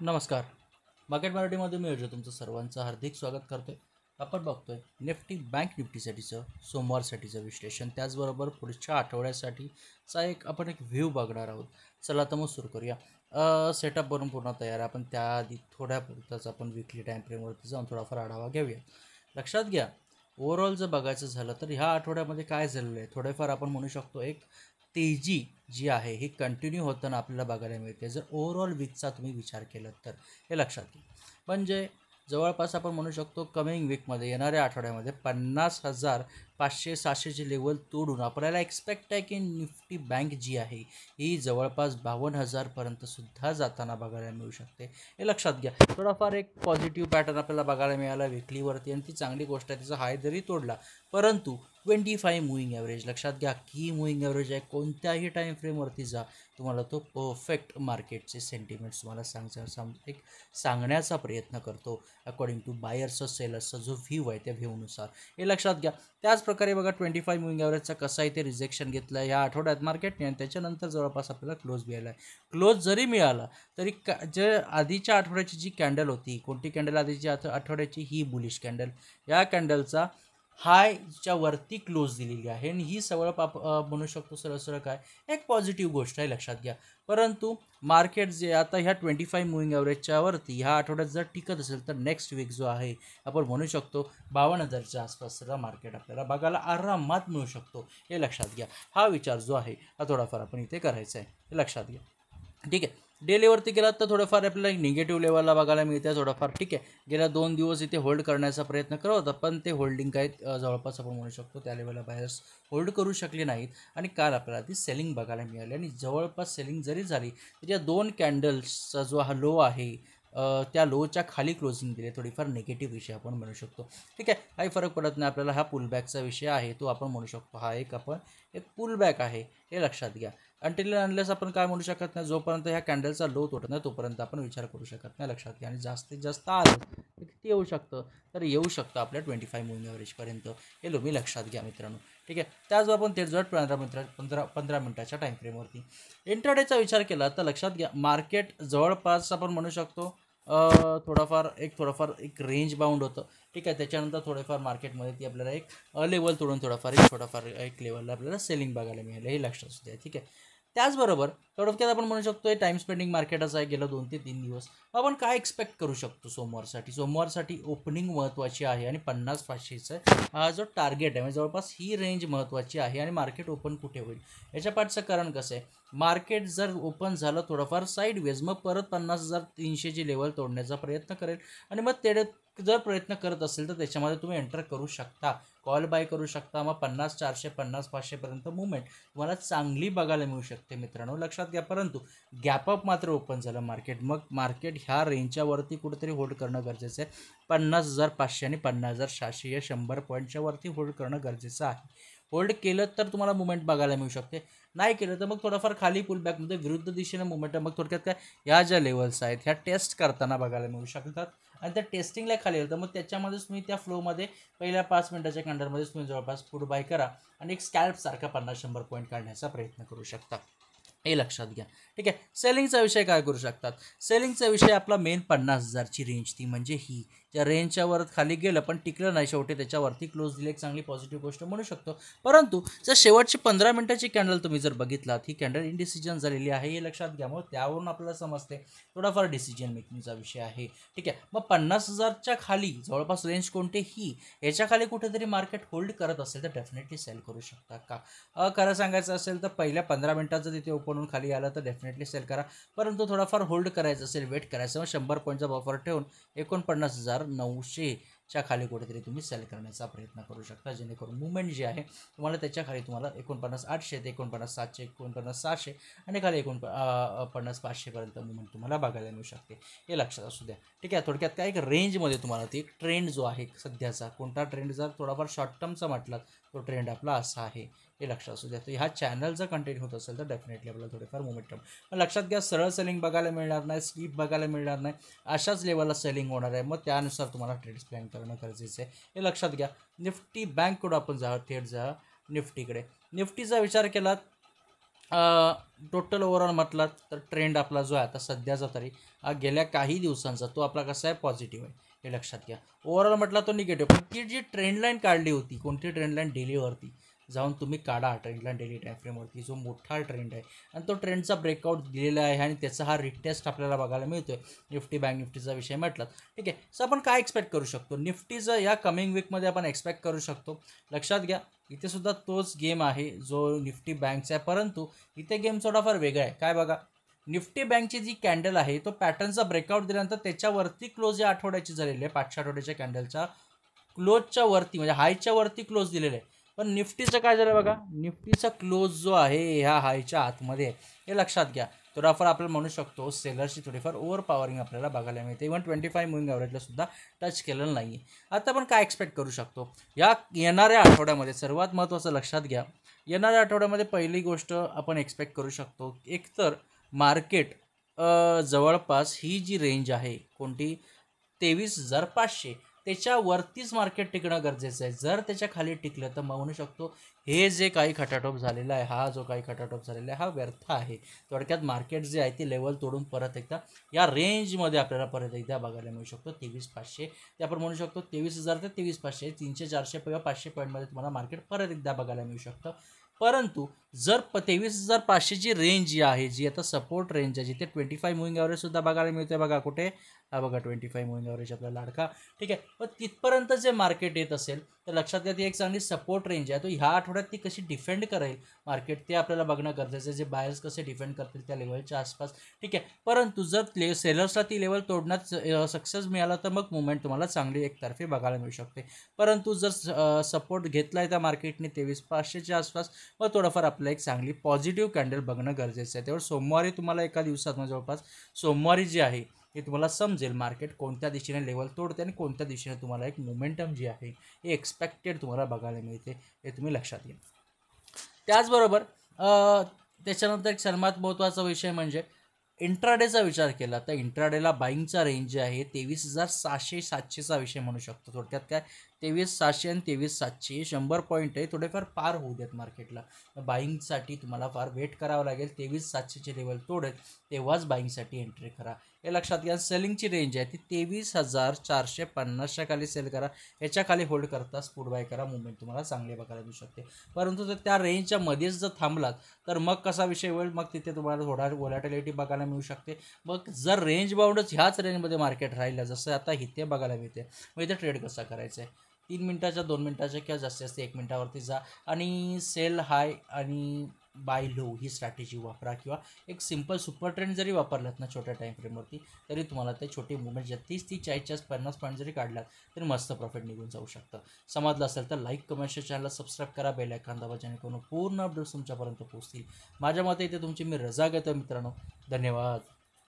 नमस्कार. मार्केट मराठीमध्ये मी अजय तुमचं सर्वांचं हार्दिक स्वागत करतोय. आपण बघतोय निफ्टी बँक निफ्टीसाठीचं सोमवारसाठीचं विश्लेषण, त्याचबरोबर पुढच्या आठवड्यासाठीचा आपण एक व्ह्यू बघणार आहोत. चला तर मग सुरू करूया. सेटअप बनून पूर्ण तयार आहे. आपण त्याआधी थोड्यापुरताच आपण विकली टाईम फ्रेमवरती जाऊन थोडाफार आढावा घेऊया. लक्षात घ्या, ओव्हरऑल जर बघायचं झालं तर ह्या आठवड्यामध्ये काय झालेलं आहे, थोडेफार आपण म्हणू शकतो एक तेजी जी आहे ही कंटिन्यू होताना आपल्याला बघायला मिळते. जर ओव्हरऑल वीकचा तुम्ही विचार केला तर हे लक्षात घ्या. म्हणजे जवळपास आपण म्हणू शकतो कमिंग वीकमध्ये, येणाऱ्या आठवड्यामध्ये 50,500-600ची लेवल तोडून आपल्याला एक्सपेक्ट आहे की निफ्टी बँक जी आहे ही जवळपास 52,000पर्यंत सुद्धा जाताना बघायला मिळू शकते. हे लक्षात घ्या. थोडाफार एक पॉझिटिव्ह पॅटर्न आपल्याला बघायला मिळाला विकलीवरती आणि ती चांगली गोष्ट आहे. तिचा हाय जरी तोडला, परंतु 25 मूव्हिंग ॲव्हरेज लक्षात घ्या, की मूव्हिंग ॲव्हरेज आहे. कोणत्याही टाईम फ्रेमवरती जा, तुम्हाला तो परफेक्ट मार्केटचे सेंटिमेंट्स तुम्हाला सांगण्याचा प्रयत्न करतो अकॉर्डिंग टू बायर्सचा सेलर्सचा जो व्ह्यू आहे त्या व्ह्यूनुसार. हे लक्षात घ्या. त्याचप्रकारे बघा 25 मूव्हिंग ॲव्हरेजचा कसं आहे ते रिजेक्शन घेतलं आहे या आठवड्यात मार्केटने आणि त्याच्यानंतर जवळपास आपल्याला क्लोज मिळाला आहे. क्लोज जरी मिळाला तरी जे आधीच्या आठवड्याची जी कॅन्डल होती, कोणती कॅन्डल आधीची आठवड्याची, ही बुलिश कॅन्डल, या कॅन्डलचा हायच्या वरती क्लोज दिलेली आहे आणि ही सगळं म्हणू शकतो सरळ सरळ काय एक पॉझिटिव्ह गोष्ट आहे. लक्षात घ्या. परंतु मार्केट जे आता ह्या 25 मूव्हिंग ॲव्हरेजच्या वरती ह्या आठवड्यात जर टिकत असेल तर नेक्स्ट वीक जो आहे आपण म्हणू शकतो 52,000च्या आसपासचा मार्केट आपल्याला बघायला आरामात मिळू शकतो. हे लक्षात घ्या. हा विचार जो आहे हा थोडाफार आपण इथे करायचा आहे. हे लक्षात घ्या. ठीक आहे. डे लेवरती गेलात तर थोडंफार आपल्याला निगेटिव्ह लेवलला बघायला मिळते थोडंफार. ठीक आहे. गेल्या 2 दिवस इथे होल्ड करण्याचा प्रयत्न करत होता, पण ते होल्डिंग काय जवळपास आपण म्हणू शकतो त्या लेवलला बायर्स होल्ड करू शकले नाहीत आणि काल आपल्याला ती सेलिंग बघायला मिळाली आणि जवळपास सेलिंग जरी झाली तरी या 2 कॅन्डल्सचा जो हा लो आहे त्या लोच्या खाली क्लोजिंग दिले, थोडीफार निगेटिव्ह विषय आपण म्हणू शकतो. ठीक आहे. काही फरक पडत नाही आपल्याला. हा पुलबॅकचा विषय आहे तो आपण म्हणू शकतो. हा एक पुलबॅक आहे. हे लक्षात घ्या. अनटिल अनलेस आपण काय म्हणू शकत नाही, जोपर्यंत ह्या कॅन्डलचा लो तोडत नाही तोपर्यंत आपण विचार करू शकत नाही. लक्षात घ्या. आणि जास्तीत जास्त आलं तर किती येऊ शकतं, तर येऊ शकतं आपल्या 25 मूव्हिंग ॲव्हरेजपर्यंत. हे मी लक्षात घ्या मित्रांनो. ठीक आहे. त्याचबरोबर आपण तेच 15 मिनिटाच्या टाईम फ्रेमवरती इंट्राडेचा विचार केला तर लक्षात घ्या, मार्केट जवळपास आपण म्हणू शकतो थोडंफार एक रेंज बाउंड होतं. ठीक आहे. त्याच्यानंतर थोडेफार मार्केटमध्ये ती आपल्याला एक लेवल तोडून थोडाफार एक लेवलला आपल्याला सेलिंग बघायला मिळालं. हे लक्षात असू द्या. ठीक आहे. त्याचबरोबर थोडक्यात आपण म्हणू शकतो टाईम स्पेंडिंग मार्केटच आहे गेलं 2 ते 3 दिवस. आपण काय एक्सपेक्ट करू शकतो सोमवारसाठी ओपनिंग महत्त्वाची आहे आणि 50-500चा हा जो टार्गेट आहे म्हणजे जवळपास ही रेंज महत्त्वाची आहे आणि मार्केट ओपन कुठे होईल याच्या पाठचं कारण कसं आहे, मार्केट जर ओपन झालं थोडंफार साईडवेज मग परत 50,300ची लेवल तोडण्याचा प्रयत्न करेल आणि मग तेवढे जर प्रयत्न करत असेल तर त्याच्यामध्ये तुम्ही एंटर करू शकता, कॉल बाय करू शकता. मग 50-400 50-500पर्यंत मुवमेंट तुम्हाला चांगली बघायला मिळू शकते मित्रांनो. लक्षात घ्या. परंतु गॅपअप मात्र ओपन झालं मार्केट, मग मार्केट ह्या रेंजच्या वरती कुठेतरी होल्ड करणं गरजेचं आहे. 50,500 आणि 50,600 या 100 पॉईंटच्या वरती होल्ड करणं गरजेचं आहे. होल्ड केलं तर तुम्हाला मुवमेंट बघायला मिळू शकते, नाही केलं तर मग थोडंफार खाली पुलबॅकमध्ये विरुद्ध दिशेने मुवमेंट आहे. मग थोडक्यात काय, ह्या ज्या लेवल्स आहेत ह्या टेस्ट करताना बघायला मिळू शकतात आणि त्या टेस्टिंगला खाली येतं. मग त्याच्यामध्येच तुम्ही त्या फ्लोमध्ये पहिल्या 5 मिनिटाच्या कॅन्डलमध्येच तुम्ही जवळपास पुट बाय करा आणि एक स्कॅल्पसारखा 50-100 पॉईंट काढण्याचा प्रयत्न करू शकता. हे लक्षात घ्या. ठीक आहे. सेलिंगचा विषय काय करू शकतात, सेलिंगचा विषय आपला मेन 50,000ची रेंज, ती म्हणजे ही ज्या रेंजच्या वर खाली गेलं पण टिकलं नाही, शेवटी त्याच्यावरती क्लोज दिली, एक चांगली पॉझिटिव्ह गोष्ट म्हणू शकतो. परंतु जर शेवटची 15 मिनिटाची कॅन्डल तुम्ही जर बघितलात, ही कॅन्डल इनडिसिजन झालेली आहे हे लक्षात घ्या. मग त्यावरून आपल्याला समजते थोडाफार डिसिजन मेकिंगचा विषय आहे. ठीक आहे. मग 50,000च्या खाली जवळपास रेंज कोणते ही याच्या खाली कुठेतरी मार्केट होल्ड करत असेल तर डेफिनेटली सेल करू शकता का. खरं सांगायचं असेल तर पहिल्या 15 मिनिटात जर तिथे ओपन खाली आलं तर डेफिनेटली सेल करा. परंतु थोडाफार होल्ड करायचं असेल, वेट करायचं, मग 100 पॉईंटचा बफर ठेवून 49,900च्या खाली कुठेतरी तुम्ही सेल करण्याचा प्रयत्न करू शकता, जेणेकरून मुवमेंट जी आहे तुम्हाला त्याच्या खाली तुम्हाला 49,800 ते 49,700 49,600 आणि खाली 49,500पर्यंत मुवमेंट तुम्हाला बघायला मिळू शकते. हे लक्षात असू द्या. ठीक आहे. थोडक्यात काय, एक रेंजमध्ये तुम्हाला ती ट्रेंड जो आहे सध्याचा, कोणता ट्रेंड जर थोडाफार शॉर्ट टर्मचा म्हटला तो ट्रेंड आपला असा आहे, हे लक्षात असू द्या. तर ह्या चॅनल जर कंटिन्यू होत असेल तर डेफिनेटली आपल्याला थोडेफार मोमेंटम लक्षात घ्या. सरळ सेलिंग बघायला मिळणार नाही, स्लीप बघायला मिळणार नाही, अशाच लेवलला सेलिंग होणार आहे. मग त्यानुसार तुम्हाला ट्रेड्स प्लॅन करणं गरजेचं आहे. हे लक्षात घ्या. निफ्टी बँककडून आपण थेट जा निफ्टीकडे. निफ्टीचा विचार केला टोटल ओव्हरऑल म्हटलं तर ट्रेंड आपला जो आहे आता सध्याचा तरी गेल्या काही दिवसांचा तो आपला कसा आहे पॉझिटिव्ह आहे, हे लक्षात घ्या. ओव्हरऑल म्हटला तो निगेटिव्ह, पण ती जी ट्रेंड लाईन काढली होती, कोणती ट्रेंड लाईन डेलीवरती जाऊन तुम्ही काढा ट्रेंड लाईन डेली टाईम फ्रेमवरती, जो मोठा ट्रेंड आहे आणि तो ट्रेंडचा ब्रेकआउट दिलेला आहे आणि त्याचा हा रिटेस्ट आपल्याला बघायला मिळतोय. निफ्टी बँक निफ्टीचा विषय म्हटलं, ठीक आहे. सो आपण काय एक्सपेक्ट करू शकतो निफ्टीचं या कमिंग वीकमध्ये आपण एक्सपेक्ट करू शकतो. लक्षात घ्या इथे सुद्धा तोच गेम आहे जो निफ्टी बँकचा आहे, परंतु इथे गेम थोडाफार वेगळा आहे. काय बघा, निफ्टी बँकची जी कॅन्डल आहे तो पॅटर्नचा ब्रेकआउट दिल्यानंतर त्याच्यावरती क्लोज या आठवड्याची झालेली आहे. 500 आठवड्याच्या कॅन्डलच्या क्लोजच्या वरती म्हणजे हायच्या वरती क्लोज दिलेलं आहे. पण निफ्टीचं काय झालं बघा, निफ्टीचा क्लोज जो आहे ह्या हायच्या आतमध्ये आहे, हे लक्षात घ्या. थोडाफार आपल्याला म्हणू शकतो सेलरची थोडीफार ओव्हर पॉवरिंग आपल्याला बघायला मिळते. इव्हन 25 मुव्हिंग ॲव्हरेजला सुद्धा टच केलेलं नाही आहे. आता आपण काय एक्सपेक्ट करू शकतो या येणाऱ्या आठवड्यामध्ये? सर्वात महत्त्वाचं लक्षात घ्या, येणाऱ्या आठवड्यामध्ये पहिली गोष्ट आपण एक्सपेक्ट करू शकतो एकतर मार्केट जवळपास ही जी रेंज आहे कोणती 23,500 त्याच्यावरतीच मार्केट टिकणं गरजेचं आहे. जर त्याच्या खाली टिकलं तर मग म्हणू शकतो हे जे काही खटाटोप झालेला आहे, हा जो काही खटाटोप झालेला आहे हा व्यर्थ आहे. थोडक्यात मार्केट जे आहे ती लेवल तोडून परत एकदा या रेंजमध्ये आपल्याला परत एकदा बघायला मिळू शकतो 23,500. ते आपण म्हणू शकतो 23,000 ते 23,500 300-400 किंवा 500 पॉईंटमध्ये तुम्हाला मार्केट परत एकदा बघायला मिळू शकतं. परंतु जर 23,500ची रेंज जी आहे जी आता सपोर्ट रेंज आहे जिथे 25 मुव्हिंग ॲव्हरेजसुद्धा बघायला मिळते बघा कुठे, हा बघा 25 मुव्हिंग ॲव्हरेज आपला लाडका, ठीक आहे. पण तिथपर्यंत जे मार्केट येत असेल तर लक्षात घ्या ती एक चांगली सपोर्ट रेंज आहे. तो ह्या आठवड्यात ती कशी डिफेंड करेल मार्केट ते आपल्याला बघणं गरजेचं आहे. जे बायर्स कसे डिफेंड करतील त्या लेवलच्या आसपास, ठीक आहे. परंतु जर सेलर्सला ती लेवल तोडण्यात सक्सेस मिळाला तर मग मुवमेंट तुम्हाला चांगली एकतर्फी बघायला मिळू शकते. परंतु जर सपोर्ट घेतला आहे त्या मार्केटने 23,500च्या आसपास, मग थोडंफार आपल्याला एक चांगली पॉझिटिव्ह कॅन्डल बघणं गरजेचं आहे. त्यावर सोमवारी तुम्हाला एका दिवसात जवळपास सोमवारी जी आहे हे तुम्हाला समजेल मार्केट कोणत्या दिशेने लेवल तोडते आणि कोणत्या दिशेने तुम्हाला एक मोमेंटम जी आहे हे एक्सपेक्टेड तुम्हाला बघायला मिळते, हे तुम्ही लक्षात घ्या. त्याचबरोबर त्याच्यानंतर एक सर्वात महत्त्वाचा विषय म्हणजे इंट्राडेचा विचार केला तर इंट्राडेला बाईंगचा रेंज जे आहे 23,600-700चा विषय म्हणू शकतो. थोडक्यात काय 23,600 आणि 23,700 100 पॉईंट आहे, थोडेफार पार होऊ देत मार्केटला. बाईंगसाठी तुम्हाला फार वेट करावं लागेल. 23,700चे लेवल तोडेल तेव्हाच बाईंगसाठी एंट्री करा, हे लक्षात घ्या. सेलिंगची रेंज आहे ती 23,450च्या खाली सेल करा, याच्या खाली होल्ड करता स्पूट बाय करा, मुवमेंट तुम्हाला चांगले बघायला मिळू शकते. परंतु जर त्या रेंजच्या मध्येच जर थांबलात तर मग कसा विषय होईल, मग तिथे तुम्हाला थोडा व्हॉलॅटिलिटी बघायला मिळू शकते. मग जर रेंज बाउंडच ह्याच रेंजमध्ये मार्केट राहिलं जसं आता इथे बघायला मिळते, मग इथे ट्रेड कसा करायचा आहे? 3 मिनिटाच्या 2 मिनिटाच्या किंवा जास्तीत जास्त 1 मिनिटावरती जा आणि सेल हाय आणि बाय लो ही स्ट्रॅटेजी वापरा, किंवा एक सिंपल सुपर ट्रेंड जरी वापरलात ना छोट्या टाईम फ्रेमवरती तरी तुम्हाला ते छोटे मुवमेंट ज्या 30-40-50 पॉईंट जरी काढलात तरी मस्त प्रॉफिट निघून जाऊ शकतं. समजलं असेल तर लाईक कमेंट चॅनलला सबस्क्राईब करा, बेल आयकॉन दाबा जेणेकरून पूर्ण अपडेट्स तुमच्यापर्यंत पोहोचतील. माझ्या मते इथे तुमची मी रजा घेतो मित्रांनो. धन्यवाद.